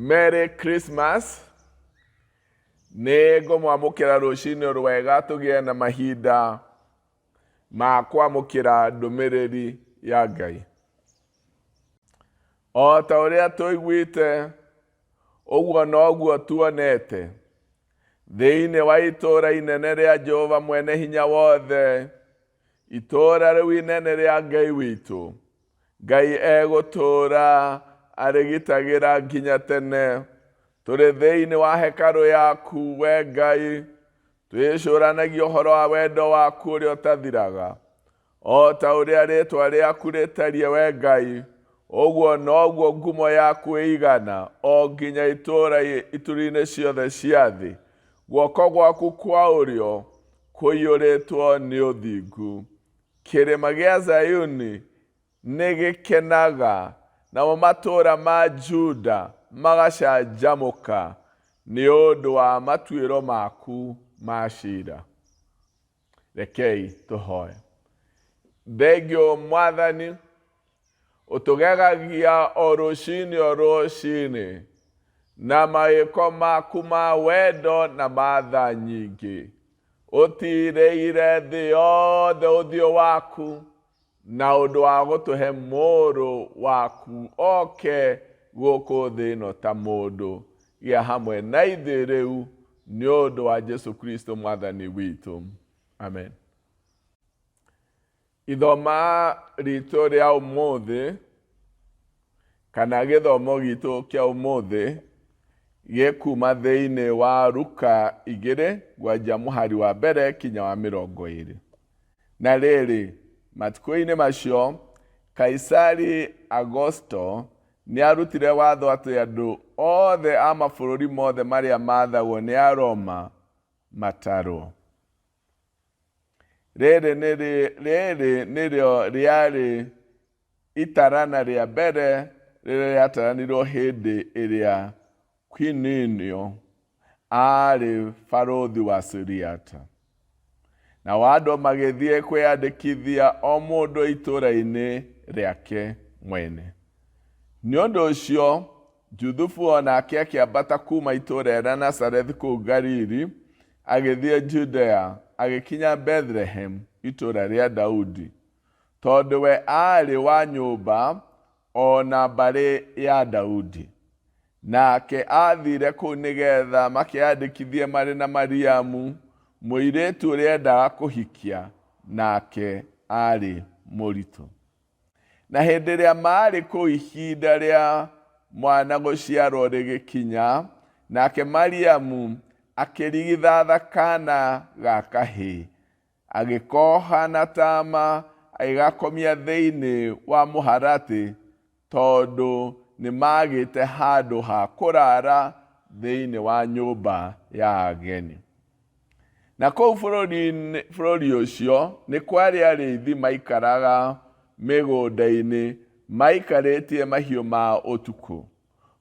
Merry Christmas. Nego mwamukira rushini rwega tugie na mahinda ma kwamukira ndumiriri ya Ngai. O ta uria tuiguite uguo noguo tuonete thiini wa itura inene ria Jehova mwene hinya wothe, itura riu inene ria Ngai witu. Ngai egutura arigitagira nginya tene. Turi thiini wa hekalu yaku we Ngai, twicuranagia uhoro wa wendo waku uria utathiraga. O ta uria ritwa riaku ritarie we Ngai, uguo noguo ngumo yaku igana o nginya ituri-ini ciothe cia thi. Guoko gwaku kwa urio kuiyuritwo ni uthingu. Kirima gia Zayuni nigikenaga, namo matura ma Juda magacanjamuka ni undu wa matuiro maku ma cira. Rekei tuhoe. Thengio Mwathani, utugegagia o rucini na mawiko maku ma wendo na matha nyingi. Utireire thi yothe uthio waku na undu wa gutuhe muru waku oke guku thi ino ta mundu gia hamwe na ithi riu ni undu wa Jesu Kristo Mwathani witu. Amen. Ithoma ritu ria umuthi kana githomo gitu kia umuthi gikuma thiini wa Luka 2 gwanja muhari wa mbere kinya wa 20. Na riri matuko-ini macio Kaisari Augusto ni arutire watho ati andu othe a mabũrũri mothe maria mathagwo ni a Roma matarwo. Riri nirio riari itarana ria mbere riria riataranirwo hindi iria Quirinius ari baruthi wa Suriata. Na wado magithie kwiyandikithia o mundu itura-ini riake mwene. Ni undu ucio Juthufu onake akiambata kuma itura ria Nazareth kuu Galili agithie Judea, agikinya Bethlehem itura ria Daudi, tondu we ari wa nyumba ona mbari ya Daudi. Nake athire kuu nigetha makiyandikithie mari na Mariamu, muiritu uria endaga kuhikia, nake ari muritu. Na hindi ria mari kuu ihinda ria mwana guciarwo rigikinya, nake Mariamu akirigithatha kana ga kahii, agikoha na tama, agigakomia thiini wa muharati, tondu ni magite handu ha kurara thiini wa nyumba ya ageni. Na kou bũrũri ucio ni kwari ariithi maikaraga migunda-ini maikaritie mahiũ ma utuku.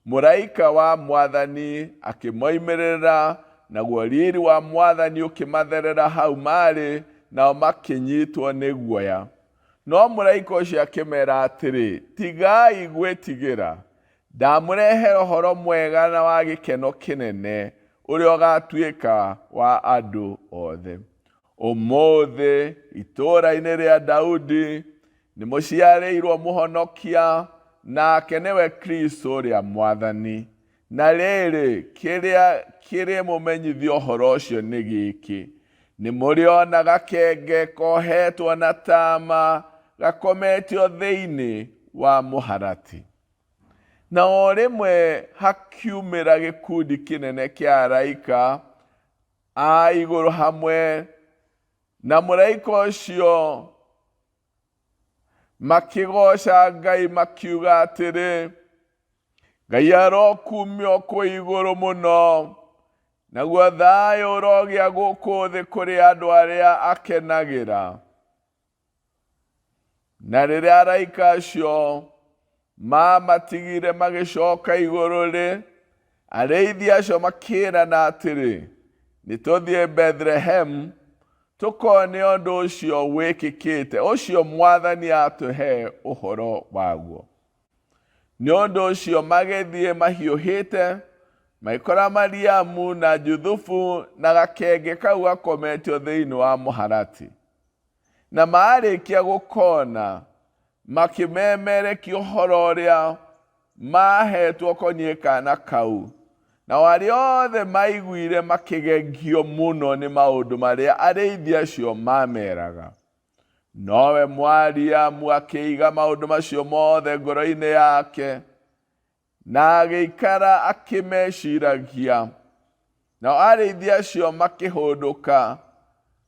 Muraika wa Mwathani akimoimirira, naguo riri wa Mwathani ukimatherera hau mari, nao makinyitwo ni guoya. No muraika ucio akimera atiri, tigai gwitigira, ndamurehera ũhoro mwega na wa gĩkeno kĩnene ũrĩa ũgatuĩka wa andũ othe. Ũmũthĩ itũũra-inĩ rĩa Daudi nĩ mũciarĩirwo mũhonokia, nake nĩwe Kristo ũrĩa Mwathani. Na rĩrĩ kĩrĩa kĩrĩ mũmenyithia ũhoro ũcio nĩ gĩkĩ: nĩ mũrĩona gakenge kohetwo na tama gakometio thĩinĩ wa mũharati. Na o rĩmwe hakiumĩra gĩkundi kĩnene kĩa araika a igũrũ hamwe na mũraika ũcio, makigoca Ngai makiuga atĩrĩ, Ngai arokumio kwĩ igũrũ mũno, naguo thayũ ũrogĩa gũkũ thĩ kũrĩ andũ arĩa akenagĩra. Na rĩrĩa araika acio matigire magicoka igũrũ rĩ, arĩithi acio makĩĩrana atĩrĩ, nĩtũthiĩ Bethlehem tukone ũndũ ũcio wĩkĩkĩte, ũcio Mwathani atũhe ũhoro waguo. Nyondo cio magethie mahiũhĩte, maikora Mariamu na Juthufu na gakenge kau gakometio thĩinĩ wa mũharati. Na marĩkia gũkona, makimemerekia ũhoro ũrĩa mahetwo koniĩ kana kau. Na arĩa othe maiguire makĩgegio mũno nĩ maũndũ marĩa arĩithi acio mameraga. Nowe Mariamu akĩiga maũndũ macio mothe ngoro-inĩ yake, na agĩikara akĩmeciragia. Na arĩithi acio makĩhũndũka,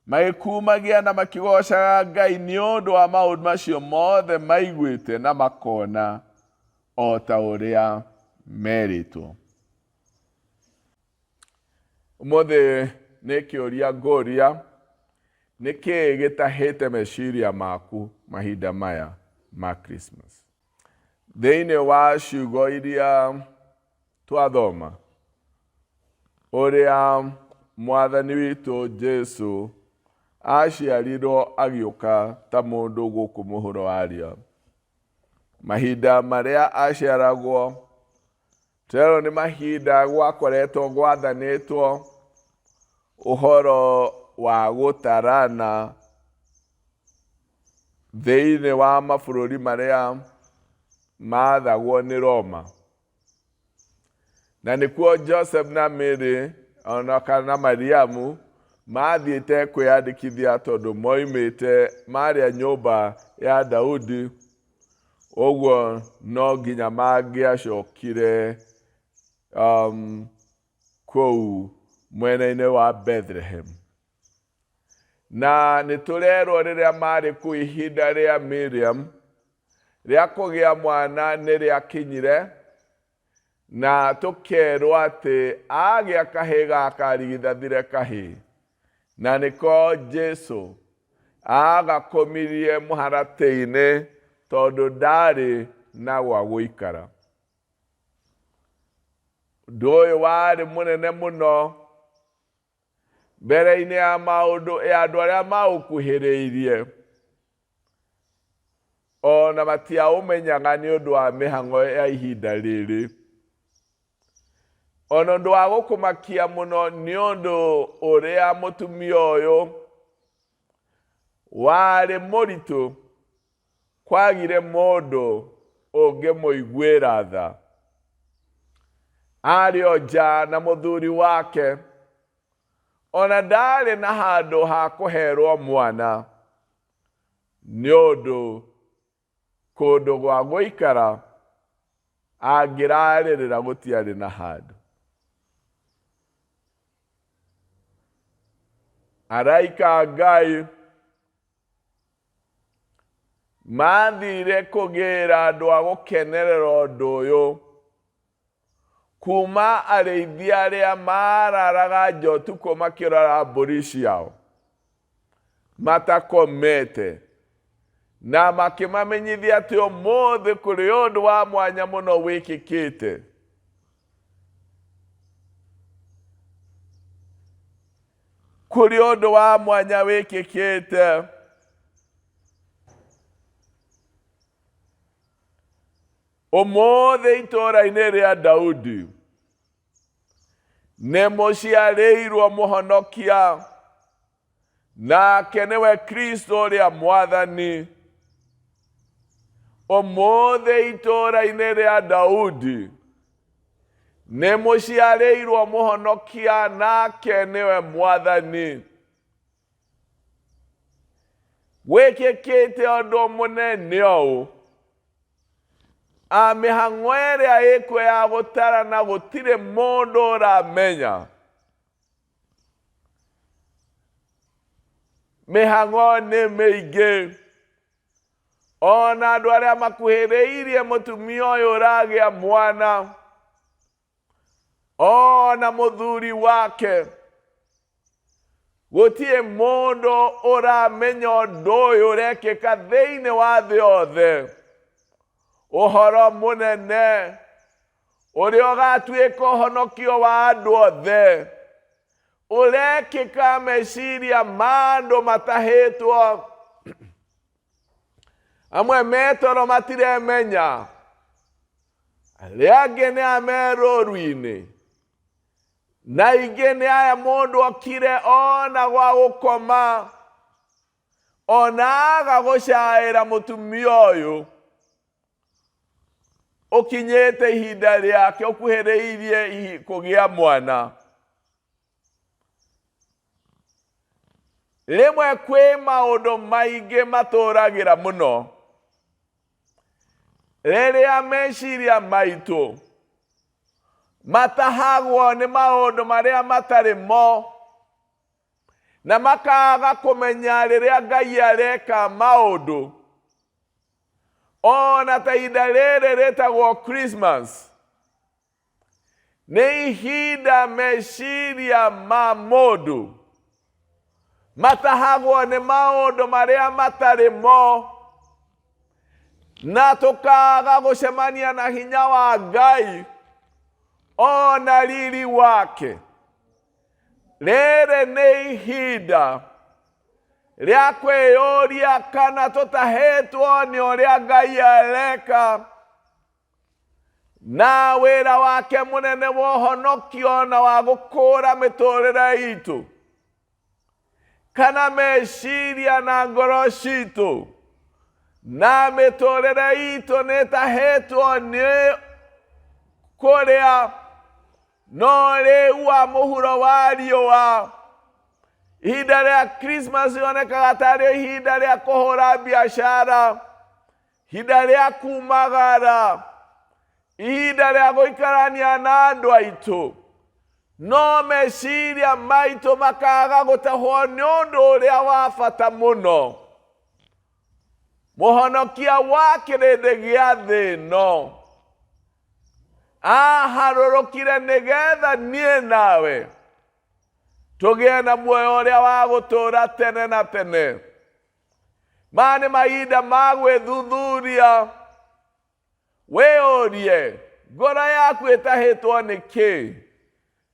magĩkumagia na makĩgocaga Ngai nĩ ũndũ wa maũndũ macio mothe maiguĩte na makona, o ta ũrĩa merĩtwo. Ũmũthĩ nĩ kĩũria ngũria, nĩkĩĩ gĩtahĩte meciria maku mahinda maya ma Christmas? Thĩinĩ wa ciugo iria twathoma, ũrĩa Mwathani witũ Jesu aciarirwo agĩũka ta mũndũ gũkũ mũhuro wa rĩo. Mahinda marĩa aciaragwo, tũrerwo nĩ mahinda gwakoretwo gwathanĩtwo ũhoro wa gũtarana thĩinĩ wa mabũrũri marĩa maathagwo nĩ Roma. Na nĩkuo Joseph na Mary ona kana Mariamu mathiĩte kwĩyandĩkithia tondũ moimĩte marĩa nyũmba ya Daudi, ũguo no nginya mangĩacokire kũu mwena-inĩ wa Bethlehem. Na nĩtũrerwo rĩrĩa marĩ kũu ihinda rĩa Miriam rĩa kũgĩa mwana nĩrĩakinyire, na tũkerwo atĩ agĩa kahĩĩ gakarigithathire kahĩĩ, na nĩko Jesu agakomirie mũharatĩ-inĩ tondũ ndarĩ na gwa gũikara. Ũndũ ũyũ warĩ mũnene mũno mbere-inĩ ya maũndũ ya andũ arĩa maũkuhĩrĩirie, ona matiaũmenyaga nĩ ũndũ wa mĩhang'o ya ihinda rĩrĩ. Ona ũndũ wa gũkũmakia mũno nĩ ũndũ ũrĩa mũtumia ũyũ warĩ mũritũ, kwagire mũndũ ũngĩmũiguĩra tha. Arĩ o nja na mũthuri wake, ona ndarĩ na handũ ha kũherwo mwana, nĩ ũndũ kũndũ gwa gũikara angĩrarĩrĩra gũtiarĩ na handũ. Araika Ngai mathire kũgĩra andũ a gũkenerera ũndũ ũyũ kuma arĩithi arĩa mararaga nja ũtukũ makĩrora mbũri ciao matakomete, na makĩmamenyithia atĩ ũmũthĩ kũrĩ ũndũ wa mwanya mũno wĩkĩkĩte. Kũrĩ ũndũ wa mwanya wĩkĩkĩte. Ũmũthĩ itũũra-inĩ rĩa Daudi nĩ mũciarĩirwo mũhonokia, nake nĩwe Kristo ũrĩa Mwathani. Ũmũthĩ itũũra-inĩ rĩa Daudi nĩ mũciarĩirwo mũhonokia, nake nĩwe Mwathani. Gwĩkĩkĩte ũndũ mũnene ũũ, mĩhang'o ĩrĩa ĩkuo ya gũtarana gũtirĩ mũndũ ũramenya. Mĩhang'o nĩ mĩingĩ, ona andũ arĩa makuhĩrĩirie mũtumia ũyũ ũragĩa mwana, ona mũthuri wake, gũtirĩ mũndũ ũramenya ũndũ ũyũ ũrekĩka thĩinĩ wa thĩ yothe. Ũhoro mũnene ũrĩa ũgatuĩka ũhonokio wa andũ othe ũrekĩka meciria ma andũ matahĩtwo. Amwe metoro matiremenya Leagene ameroruine. Na igene aya mundu okire ona gwa gukoma. Ona agagushaira mutumia uyu. Ukinyete ihinda riake ukuhereirie kugia mwana. Rimwe kwi maundu maingi maturagira muno. Riria meciria maitu matahagwo ni maundu maria matari mo, na makaga kumenya riria Ngai areka maundu. Ona ta ihinda riri ritagwo Christmas, ni ihinda meciria ma mundu matahagwo ni maundu maria matari mo, na tukaga gucemania na hinya wa Ngai ona riri wake. Riri ni ihinda ria kwiyuria kana tutahitwo ni uria Ngai areka, na wira wake munene wa uhonokio na wa gukura miturire itu, kana meciria na ngoro citu na miturire itu nitahitwo ni kuria no riu wa muhuro wa riua. Ihinda ria Christmas yonekaga tari ihinda ria kuhura biashara, ihinda ria kumagara, ihinda ria guikarania na andu aitu. No meciria maitu makaga gutahwo ni undu uria wa bata muno, muhonokia wa kirindi gia thi ino aharurukire nigetha nie nawe tugie na muoyo uria wa gutura tene na tene. Mani mahinda ma gwithuthuria, wiyurie ngoro yaku itahitwo niki,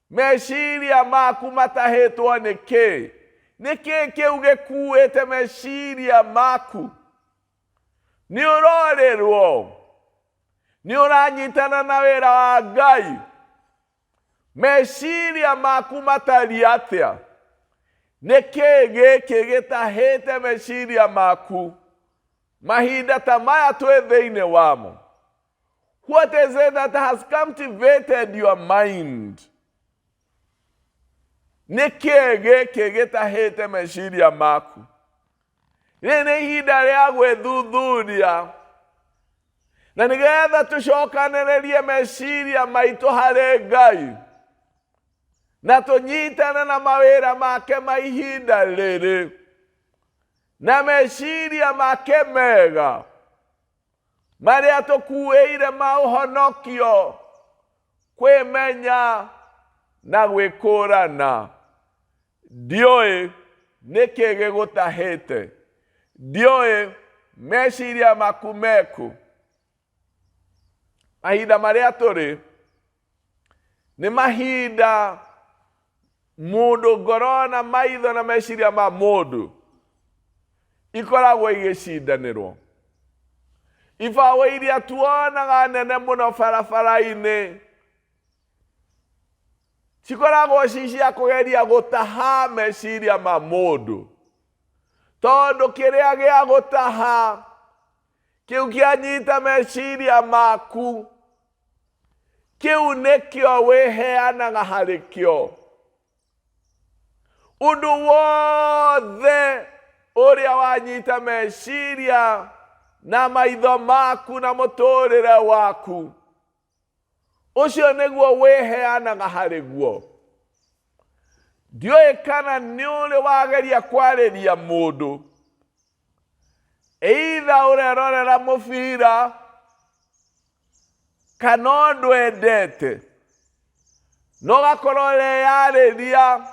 meciria maku matahitwo niki, niki kiu gikuite meciria maku. Ni urorirwo, ni uranyitana na wira wa Ngai, meciria maku matari atia, niki giki gitahite meciria maku mahinda ta maya twi thiini wamo. What is it that has captivated your mind? Niki giki gitahite meciria maku. Nini ihinda ria gwithuthuria, na nigetha tucokanĩrĩrie meciria maitu hari Ngai, na tunyitane na mawira make ma ihinda riri, na meciria make mega maria tukuire ma uhonokio, kwimenya na gwikũrana. Ndiũĩ nĩkĩ gĩgũtahĩte, ndiũĩ meciria maku meku. Mahinda maria turi ni mahinda mundu ngoro na maitho na meciria ma mundu ikoragwo igicindanirwo. Ibaũ iria tuonaga nene muno barabara-inĩ cikoragwo ci cia kugeria gutaha meciria ma mundu, tondu kiria gia gutaha kiu kianyita meciria maku, kiu nikio wiheanaga harikio. Undu wothe uria wanyita meciria na maitho maku na muturire waku, ucio niguo wiheanaga hariguo. Ndiũĩ kana ni uri wageria kwariria mundu, either urerorera mubira kana ndwendete, no gakorwo ureyarĩria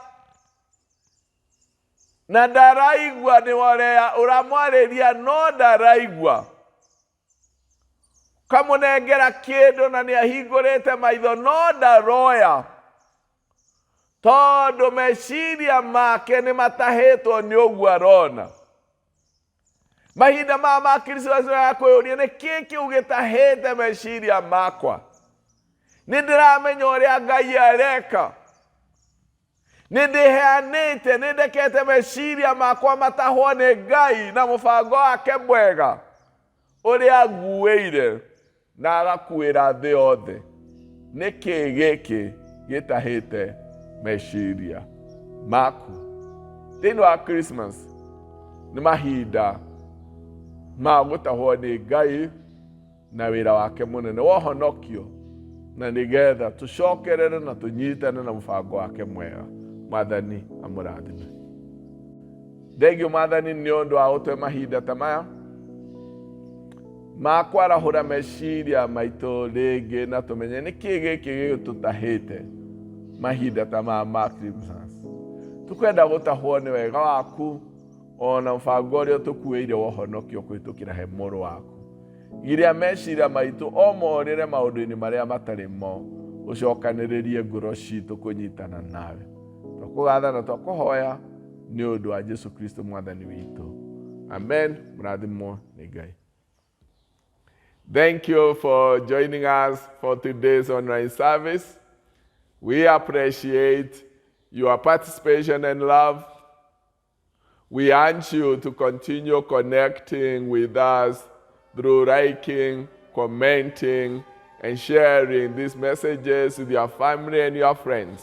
na ndaraigua, ni uramwarĩria no ndaraigua, kamunengera kindu na ni ahingũrĩte maitho no ndaroya, tondu meciria make ni matahĩtwo ni ũguo arona. Mahinda ma Krismas ya kwĩyũria nĩkĩ kĩu gĩtahĩte meciria makwa. Nidiramenya uria Ngai areka. Nidiheanite, nidekete meciria makwa matahwo ni Ngai na mubango wake mwega uria aguĩire na agakuĩra thĩ yothe. Nĩkĩĩ gĩkĩ gĩtahĩte meciria maku? Thĩinĩ wa Christmas nĩ mahinda ma gũtahwo nĩ Ngai na wĩra wake mũnene wa ũhonokio, na nĩgetha tũcokerere na tũnyitane na mũbango wake mwega. Mwathani amũrathime. Thengiũ Mwathani nĩ ũndũ wa gũtũhe mahinda ta maya ma kwarahũra meciria maitũ rĩngĩ na tũmenye nĩkĩĩ gĩkĩ gĩtũtahĩte mahinda ta maya ma Christmas. Tũkwenda gũtahwo nĩ wega waku ona mũbango ũrĩa tũkuĩire wa ũhonokio kũhĩtũkĩra he mũrũ waku. Giria meciria maitũ o morĩre maũndũ-inĩ marĩa matarĩ mo, ũcokanĩrĩrie ngoro citũ kũnyitana nawe. Twakũgatha na twakũhoya nĩ ũndũ wa Jesu Kristo Mwathani witũ. Amen. Mũrathimwo nĩ Ngai. Thank you for joining us for today's online service. We appreciate your participation and love. We urge you to continue connecting with us through liking, commenting, and sharing these messages with your family and your friends.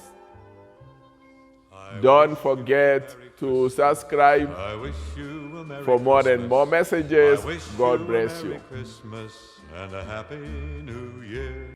Don't forget to subscribe for more and more messages. God bless you. Christmas and a Happy New Year.